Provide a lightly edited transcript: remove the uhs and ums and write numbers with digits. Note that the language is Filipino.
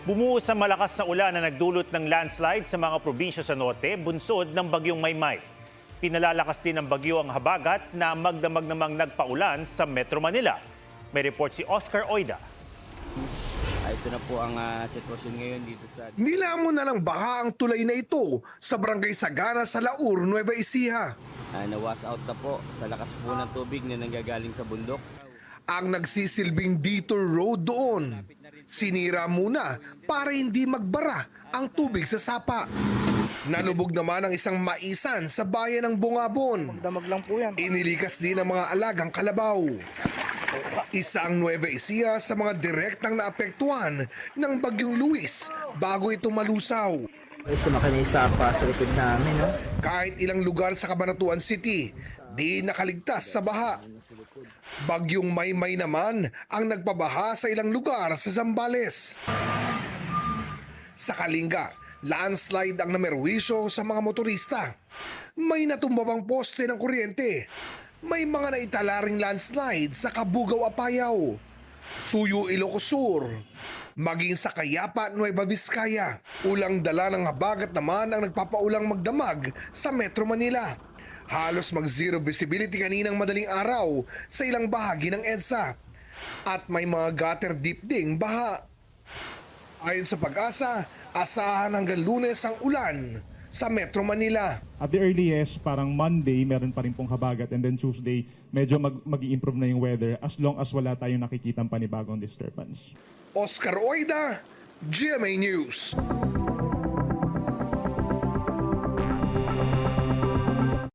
Bumuhos sa malakas na ulan na nagdulot ng landslide sa mga probinsya sa norte, bunsod ng bagyong Maymay. Pinalalakas din ng bagyo ang habagat na magdamag namang nagpaulan sa Metro Manila. May report si Oscar Oida. Ito na po ang sitwasyon ngayon dito sa... Nilamon na lang baha ang tulay na ito sa barangay Sagana sa Laur, Nueva Ecija. Nawas out na po sa lakas po ng tubig na nanggagaling sa bundok. Ang nagsisilbing detour road doon, sinira muna para hindi magbara ang tubig sa sapa. Nalubog naman ang isang maisan sa bayan ng Bungabon. Damag lang po yan. Inilikas din ang mga alagang kalabaw. Isa ang Nueva Ecija sa mga direktang naapektuhan ng Bagyong Luis bago ito malusaw. Gusto makanisa pa sa likod namin, no? Kahit ilang lugar sa Cabanatuan City, di nakaligtas sa baha. Bagyong Maymay naman ang nagpabaha sa ilang lugar sa Zambales. Sa Kalinga, landslide ang namerwisyo sa mga motorista. May natumbabang poste ng kuryente. May mga naitalaring landslide sa Kabugaw, Apayao, Suyo, Ilocos Sur, maging sa Kayapa, Nueva Vizcaya. Ulang dala ng habagat naman ang nagpapaulang magdamag sa Metro Manila. Halos mag-zero visibility kaninang madaling araw sa ilang bahagi ng EDSA. At may mga gutter deep ding baha. Ayon sa Pag-asa, asahan hanggang Lunes ang ulan sa Metro Manila. At the earliest, parang Monday, meron pa rin pong habagat, and then Tuesday, medyo mag-i-improve na yung weather as long as wala tayong nakikitang panibagong disturbance. Oscar Oida, GMA News.